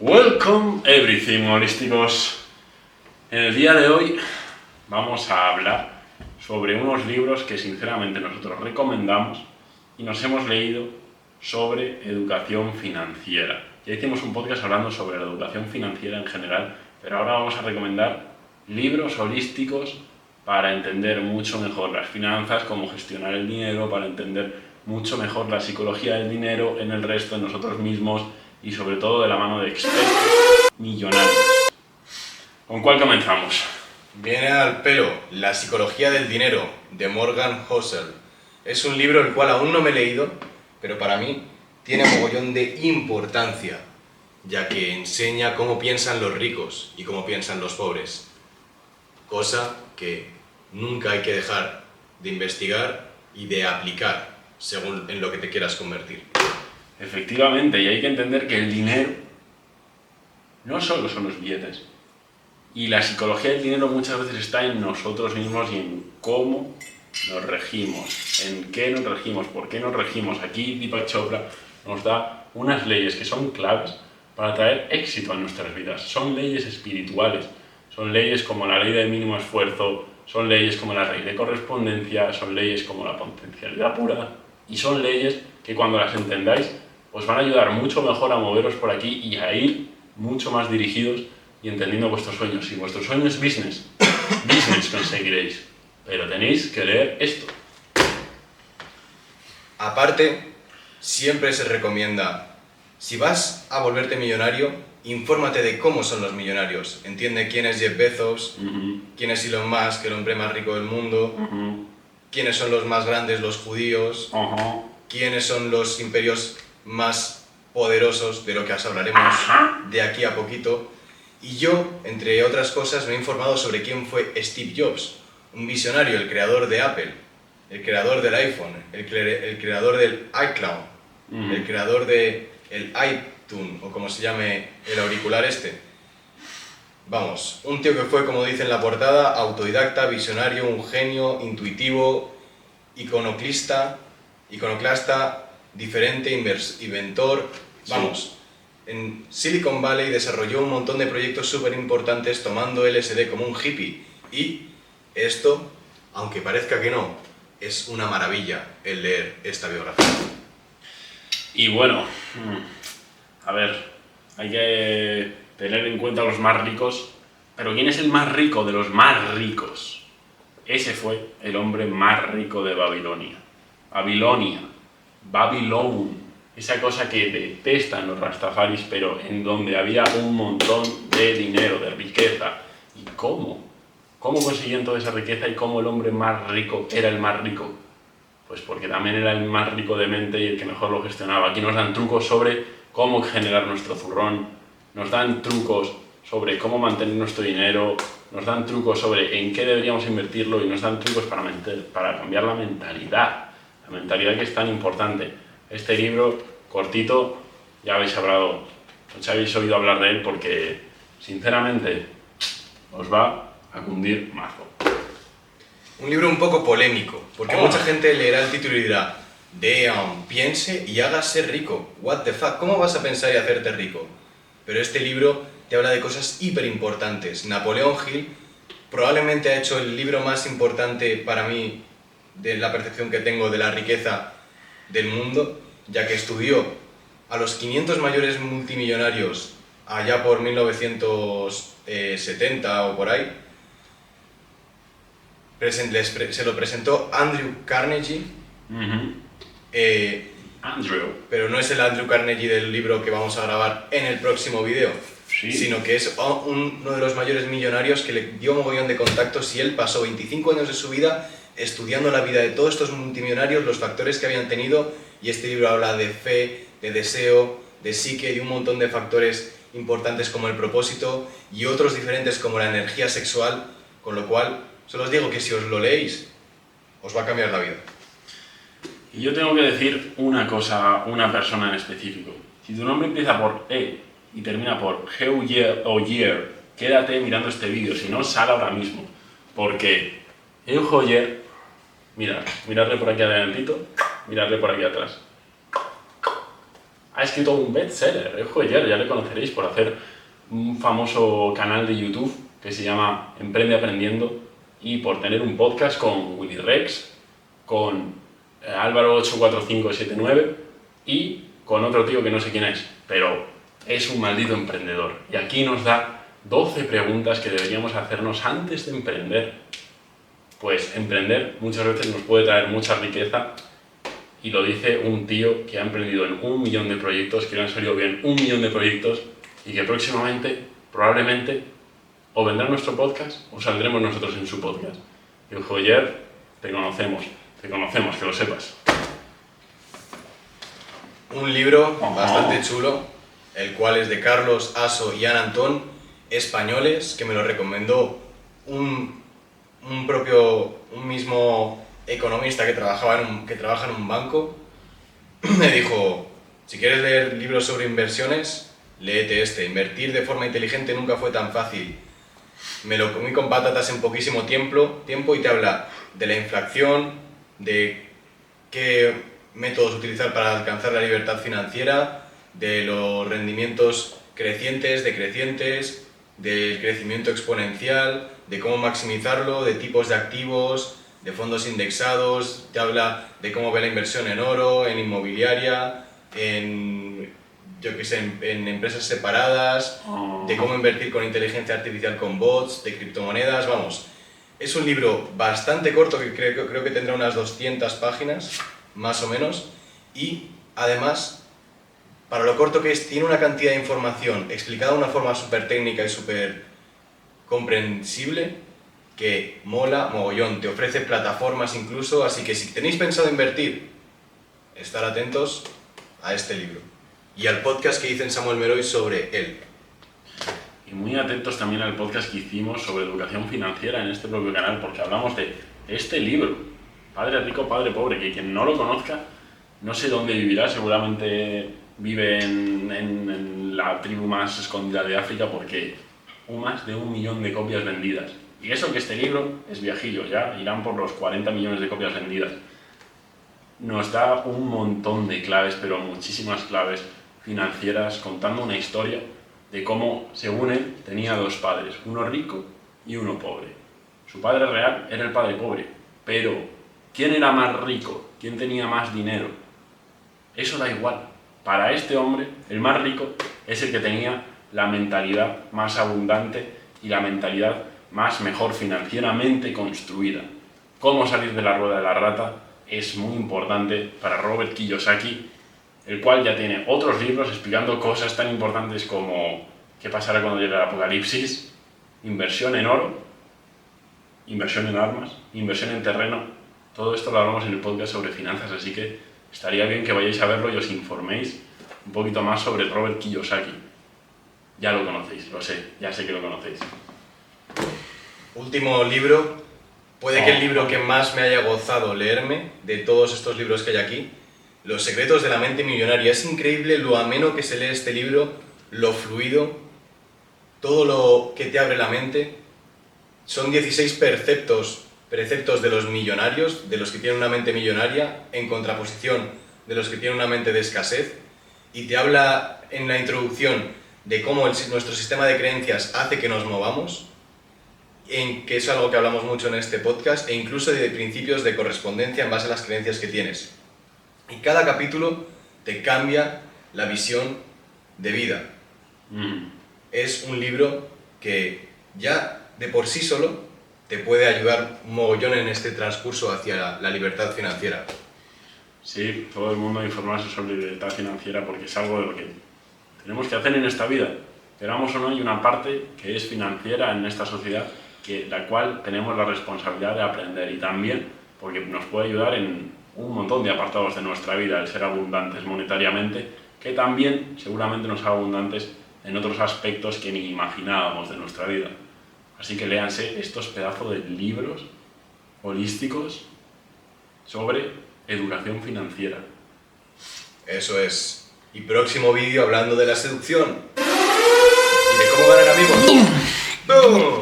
Welcome everything, holísticos. En el día de hoy vamos a hablar sobre unos libros que sinceramente nosotros recomendamos y nos hemos leído sobre educación financiera. Ya hicimos un podcast hablando sobre la educación financiera en general, pero ahora vamos a recomendar libros holísticos para entender mucho mejor las finanzas, cómo gestionar el dinero, para entender mucho mejor la psicología del dinero en el resto, en nosotros mismos y sobre todo de la mano de expertos millonarios. ¿Con cuál comenzamos? Viene al pelo La psicología del dinero, de Morgan Housel. Es un libro el cual aún no me he leído, pero para mí tiene mogollón de importancia, ya que enseña cómo piensan los ricos y cómo piensan los pobres. Cosa que nunca hay que dejar de investigar y de aplicar según en lo que te quieras convertir. Efectivamente, y hay que entender que el dinero no solo son los billetes. Y la psicología del dinero muchas veces está en nosotros mismos y en cómo nos regimos, en qué nos regimos, por qué nos regimos. Aquí Deepak Chopra nos da unas leyes que son claves para traer éxito a nuestras vidas. Son leyes espirituales, son leyes como la ley del mínimo esfuerzo, son leyes como la ley de correspondencia, son leyes como la potencialidad pura y son leyes que cuando las entendáis os van a ayudar mucho mejor a moveros por aquí y a ir mucho más dirigidos y entendiendo vuestros sueños. Si vuestro sueño es business, business conseguiréis, pero tenéis que leer esto. Aparte, siempre se recomienda, si vas a volverte millonario, infórmate de cómo son los millonarios. Entiende quién es Jeff Bezos, quién es Elon Musk, el hombre más rico del mundo, quiénes son los más grandes, los judíos, quiénes son los imperios más poderosos, de lo que os hablaremos de aquí a poquito. Y yo, entre otras cosas, me he informado sobre quién fue Steve Jobs, un visionario, el creador de Apple, el creador del iPhone, el creador del iCloud, el creador del iTunes, o como se llame el auricular este. Vamos, un tío que fue, como dice en la portada, autodidacta, visionario, un genio, intuitivo, iconoclasta, diferente, inventor, vamos. Sí. En Silicon Valley desarrolló un montón de proyectos súper importantes tomando LSD como un hippie. Y esto, aunque parezca que no, es una maravilla el leer esta biografía. Y bueno, a ver, hay que tener en cuenta a los más ricos. Pero ¿quién es el más rico de los más ricos? Ese fue el hombre más rico de Babilonia. Babilón. Esa cosa que detestan los rastafaris, pero en donde había un montón de dinero, de riqueza. ¿Y cómo? ¿Cómo consiguieron toda esa riqueza y cómo el hombre más rico era el más rico? Pues porque también era el más rico de mente y el que mejor lo gestionaba. Aquí nos dan trucos sobre cómo generar nuestro zurrón, nos dan trucos sobre cómo mantener nuestro dinero, nos dan trucos sobre en qué deberíamos invertirlo y nos dan trucos para cambiar la mentalidad que es tan importante. Este libro, cortito, ya habéis oído hablar de él porque, sinceramente, os va a cundir mazo. Un libro un poco polémico, porque mucha gente leerá el título y dirá piense y hágase rico. What the fuck, ¿cómo vas a pensar y hacerte rico? Pero este libro te habla de cosas hiper importantes. Napoleón Hill probablemente ha hecho el libro más importante para mí de la percepción que tengo de la riqueza del mundo, ya que estudió a los 500 mayores multimillonarios allá por 1970 o por ahí. Se lo presentó Andrew Carnegie, pero no es el Andrew Carnegie del libro que vamos a grabar en el próximo vídeo, ¿sí? Sino que es uno de los mayores millonarios que le dio mogollón de contactos y él pasó 25 años de su vida estudiando la vida de todos estos multimillonarios, los factores que habían tenido, y este libro habla de fe, de deseo, de psique, de un montón de factores importantes como el propósito y otros diferentes como la energía sexual, con lo cual solo os digo que si os lo leéis, os va a cambiar la vida. Y yo tengo que decir una cosa, una persona en específico. Si tu nombre empieza por E y termina por Heuyer, quédate mirando este vídeo, si no, sal ahora mismo. Porque Heuyer, miradle por aquí adelantito, miradle por aquí atrás. ha escrito un bestseller. Joder, ya le conoceréis por hacer un famoso canal de YouTube que se llama Emprende Aprendiendo y por tener un podcast con Willy Rex, con Álvaro 84579 y con otro tío que no sé quién es, pero es un maldito emprendedor. Y aquí nos da 12 preguntas que deberíamos hacernos antes de emprender. Pues emprender muchas veces nos puede traer mucha riqueza y lo dice un tío que ha emprendido en 1 millón de proyectos, que le han salido bien 1 millón de proyectos y que próximamente, probablemente, o vendrá nuestro podcast o saldremos nosotros en su podcast. Y Joyer, te conocemos, que lo sepas. Un libro bastante chulo, el cual es de Carlos Aso y Ana Antón, españoles, que me lo recomendó un mismo economista que trabaja en un banco. Me dijo, si quieres leer libros sobre inversiones, léete este. Invertir de forma inteligente nunca fue tan fácil. Me lo comí con patatas en poquísimo tiempo y te habla de la inflación, de qué métodos utilizar para alcanzar la libertad financiera, de los rendimientos crecientes, decrecientes, del crecimiento exponencial, de cómo maximizarlo, de tipos de activos, de fondos indexados, te habla de cómo ve la inversión en oro, en inmobiliaria, en empresas separadas, de cómo invertir con inteligencia artificial con bots, de criptomonedas, vamos. Es un libro bastante corto, que creo que tendrá unas 200 páginas, más o menos, y además, para lo corto que es, tiene una cantidad de información explicada de una forma súper técnica y súper comprensible que mola mogollón, te ofrece plataformas incluso, así que si tenéis pensado invertir, estar atentos a este libro y al podcast que hizo Samuel Meroy sobre él. Y muy atentos también al podcast que hicimos sobre educación financiera en este propio canal, porque hablamos de este libro, Padre Rico, Padre Pobre, que quien no lo conozca, no sé dónde vivirá, seguramente vive en la tribu más escondida de África, porque más de 1 millón de copias vendidas. Y eso que este libro es viejillo, ya irán por los 40 millones de copias vendidas. Nos da un montón de claves, pero muchísimas claves financieras, contando una historia de cómo, según él, tenía 2 padres, uno rico y uno pobre. Su padre real era el padre pobre, pero ¿quién era más rico? ¿Quién tenía más dinero? Eso da igual. Para este hombre, el más rico es el que tenía la mentalidad más abundante y la mentalidad más mejor financieramente construida. Cómo salir de la rueda de la rata es muy importante para Robert Kiyosaki, el cual ya tiene otros libros explicando cosas tan importantes como qué pasará cuando llegue el apocalipsis, inversión en oro, inversión en armas, inversión en terreno. Todo esto lo hablamos en el podcast sobre finanzas, así que estaría bien que vayáis a verlo y os informéis un poquito más sobre Robert Kiyosaki. Ya lo conocéis, lo sé, ya sé que lo conocéis. Último libro, puede que el libro que más me haya gozado leerme de todos estos libros que hay aquí, Los secretos de la mente millonaria. Es increíble lo ameno que se lee este libro, lo fluido, todo lo que te abre la mente. Son 16 preceptos de los millonarios, de los que tienen una mente millonaria, en contraposición de los que tienen una mente de escasez, y te habla en la introducción de cómo nuestro sistema de creencias hace que nos movamos, que es algo que hablamos mucho en este podcast, e incluso de principios de correspondencia en base a las creencias que tienes. Y cada capítulo te cambia la visión de vida. Es un libro que ya de por sí solo te puede ayudar un mogollón en este transcurso hacia la libertad financiera. Sí, todo el mundo informarse sobre libertad financiera porque es algo de lo que tenemos que hacer en esta vida. Queramos o no, hay una parte que es financiera en esta sociedad, la cual tenemos la responsabilidad de aprender, y también porque nos puede ayudar en un montón de apartados de nuestra vida, el ser abundantes monetariamente, que también seguramente nos haga abundantes en otros aspectos que ni imaginábamos de nuestra vida. Así que léanse estos pedazos de libros holísticos sobre educación financiera. Eso es. Y próximo vídeo hablando de la seducción y de cómo ganar amigos. ¡Bum!